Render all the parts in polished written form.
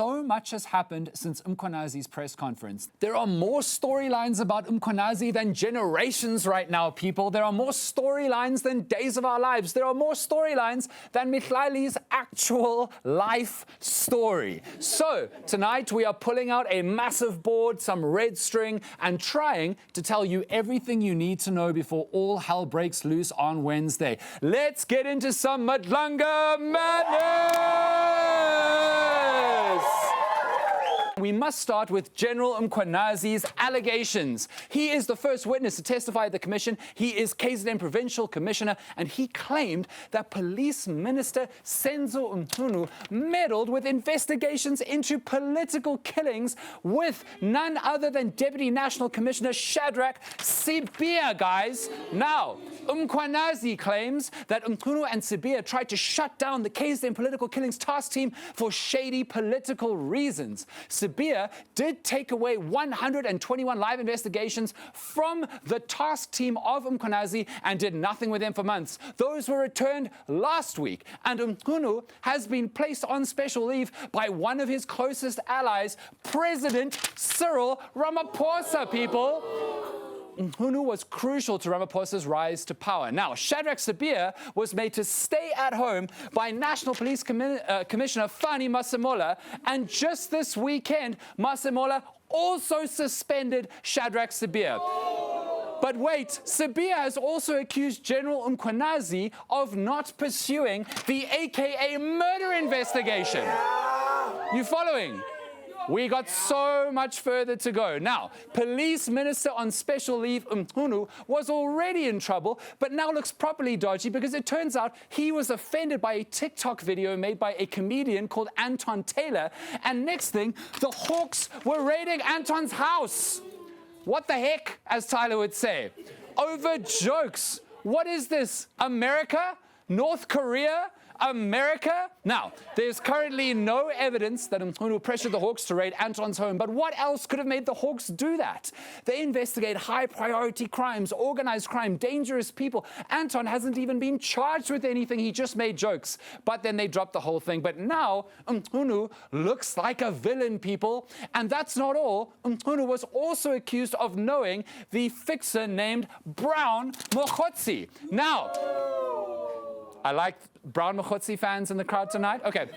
So much has happened since Mkhwanazi's press conference. There are more storylines about Mkhwanazi than generations right now, people. There are more storylines than days of our lives. There are more storylines than Mkhwanazi's actual life story. So tonight we are pulling out a massive board, some red string, and trying to tell you everything you need to know before all hell breaks loose on Wednesday. Let's get into some Madlanga madness! We must start with General Mkhwanazi's allegations. He is the first witness to testify at the commission. He is KZN Provincial Commissioner, and he claimed that Police Minister Senzo Ununu meddled with investigations into political killings with none other than Deputy National Commissioner Shadrack Sibiya, guys. Now, Mkhwanazi claims that Ununu and Sibiya tried to shut down the KZN Political Killings Task Team for shady political reasons. Sibiya did take away 121 live investigations from the task team of Mkhwanazi and did nothing with them for months. Those were returned last week, and Ununu has been placed on special leave by one of his closest allies, President Cyril Ramaphosa, people. Ununu was crucial to Ramaphosa's rise to power. Now, Shadrack Sibiya was made to stay at home by National Police Commissioner Fani Masemola, and just this weekend, Masemola also suspended Shadrack Sibiya. But wait, Sibiya has also accused General Mkhwanazi of not pursuing the AKA murder investigation. You following? We got so much further to go. Now, Police Minister on special leave Ununu was already in trouble, but now looks properly dodgy because it turns out he was offended by a TikTok video made by a comedian called Anton Taylor. And next thing, the Hawks were raiding Anton's house. What the heck, as Tyler would say, over jokes. What is this? America? North Korea? America? Now, there's currently no evidence that Ununu pressured the Hawks to raid Anton's home, but what else could have made the Hawks do that? They investigate high-priority crimes, organized crime, dangerous people. Anton hasn't even been charged with anything. He just made jokes. But then they dropped the whole thing. But now, Ununu looks like a villain, people. And that's not all. Ununu was also accused of knowing the fixer named Brown Mkhwanazi. Now, I like Brown Mkhwanazi fans in the crowd tonight. Okay.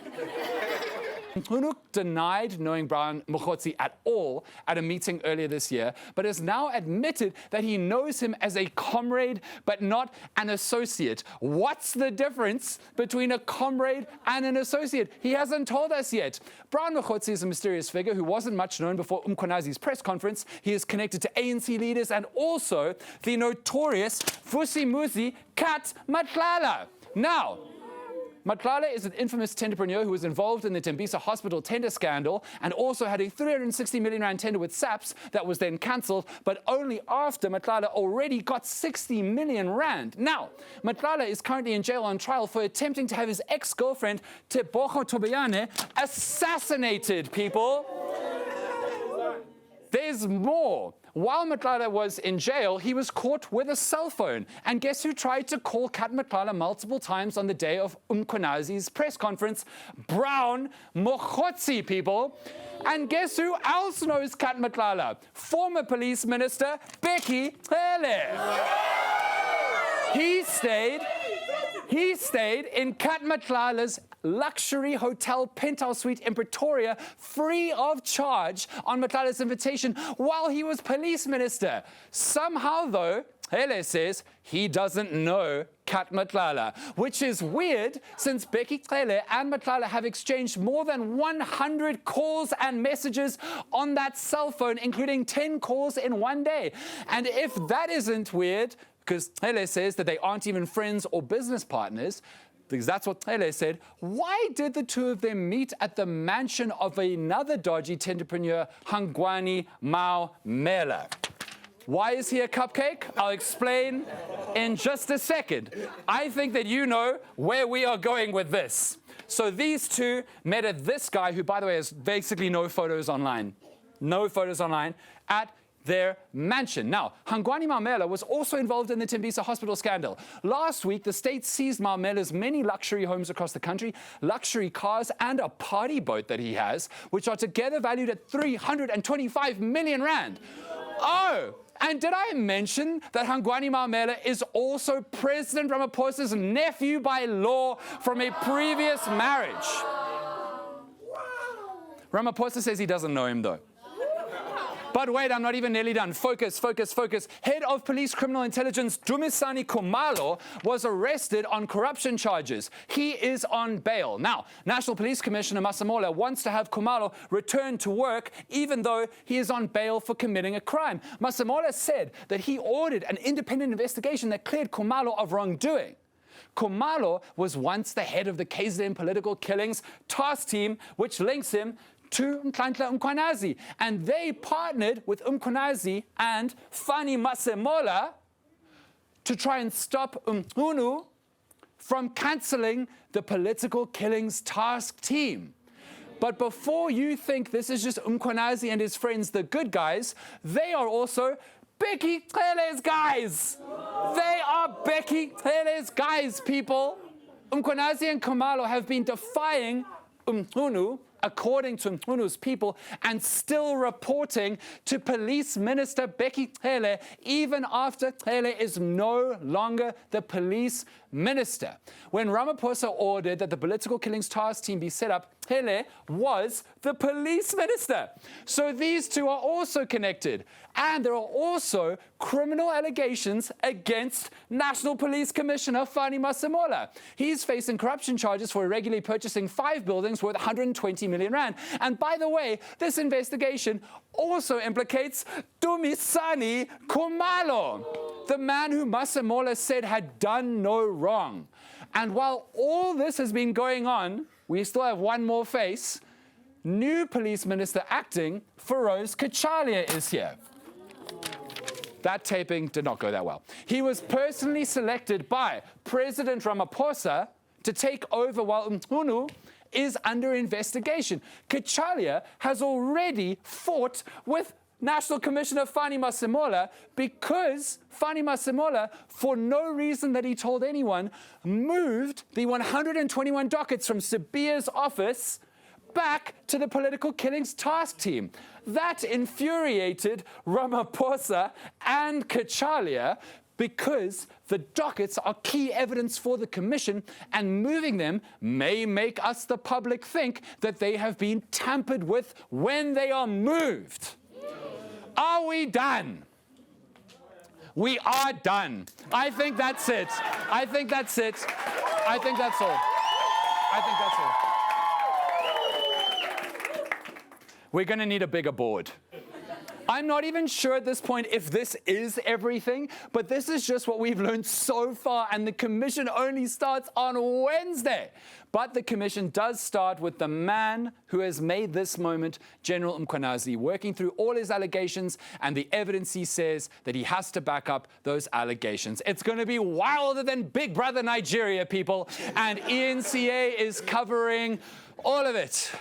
Ununu denied knowing Brown Mkhwanazi at all at a meeting earlier this year, but has now admitted that he knows him as a comrade, but not an associate. What's the difference between a comrade and an associate? He hasn't told us yet. Brown Mkhwanazi is a mysterious figure who wasn't much known before Mkhwanazi's press conference. He is connected to ANC leaders and also the notorious Vusimuzi Kat Matlala. Now, Matlala is an infamous tenderpreneur who was involved in the Tembisa hospital tender scandal and also had a 360 million rand tender with SAPS that was then cancelled, but only after Matlala already got 60 million rand. Now, Matlala is currently in jail on trial for attempting to have his ex-girlfriend, Tebogo Tobayane, assassinated, people. There's more. While Matlala was in jail, he was caught with a cell phone. And guess who tried to call Kat Matlala multiple times on the day of Mkhwanazi's press conference? Brown Mkhwanazi, people. And guess who else knows Kat Matlala? Former Police Minister Becky Cele. He stayed in Kat Matlala's luxury hotel penthouse suite in Pretoria free of charge on Matlala's invitation while he was police minister. Somehow, though, Hele says he doesn't know Kat Matlala, which is weird since Becky Cele and Matlala have exchanged more than 100 calls and messages on that cell phone, including 10 calls in one day. And if that isn't weird, because Hele says that they aren't even friends or business partners, because that's what Hele said, why did the two of them meet at the mansion of another dodgy tenderpreneur, Hangwani Maumela? Why is he a cupcake? I'll explain in just a second. I think that you know where we are going with this. So these two met at this guy, who, by the way, has basically no photos online, at their mansion. Now, Hangwani Mamela was also involved in the Tembisa hospital scandal. Last week, the state seized Mamela's many luxury homes across the country, luxury cars, and a party boat that he has, which are together valued at 325 million rand. Oh! And did I mention that Hangwani Mamela is also President Ramaphosa's nephew by law from a previous marriage? Ramaphosa says he doesn't know him, though. But wait, I'm not even nearly done. Focus, focus, focus. Head of Police Criminal Intelligence Dumisani Khumalo was arrested on corruption charges. He is on bail. Now, National Police Commissioner Masemola wants to have Khumalo return to work even though he is on bail for committing a crime. Masemola said that he ordered an independent investigation that cleared Khumalo of wrongdoing. Khumalo was once the head of the KZN Political Killings Task Team, which links him to Mkhwanazi, and they partnered with Mkhwanazi and Fani Masemola to try and stop Ununu from cancelling the Political Killings Task Team. But before you think this is just Mkhwanazi and his friends, the good guys, they are also Becky Cele's guys. They are Becky Cele's guys, people. Mkhwanazi and Khumalo have been defying Ununu, according to Unu's people, and still reporting to Police Minister Becky Cele even after Cele is no longer the police minister. When Ramaphosa ordered that the Political Killings Task Team be set up, Cele was the police minister. So these two are also connected. And there are also criminal allegations against National Police Commissioner Fani Masemola. He's facing corruption charges for irregularly purchasing 5 buildings worth 120 million rand. And by the way, this investigation also implicates Dumisani Khumalo, the man who Masemola said had done no wrong. And while all this has been going on, we still have one more face. New Police Minister acting, Feroz Kachalia, is here. That taping did not go that well. He was personally selected by President Ramaphosa to take over while Ununu is under investigation. Kachalia has already fought with National Commissioner Fani Masemola because Fani Masemola, for no reason that he told anyone, moved the 121 dockets from Sibia's office back to the Political Killings Task Team. That infuriated Ramaphosa and Kachalia because the dockets are key evidence for the commission, and moving them may make us, the public, think that they have been tampered with when they are moved. Are we done? We are done. I think that's it. I think that's it. I think that's all. I think that's all. We're going to need a bigger board. I'm not even sure at this point if this is everything, but this is just what we've learned so far, and the commission only starts on Wednesday. But the commission does start with the man who has made this moment, General Mkhwanazi, working through all his allegations and the evidence he says that he has to back up those allegations. It's going to be wilder than Big Brother Nigeria, people, and eNCA is covering all of it.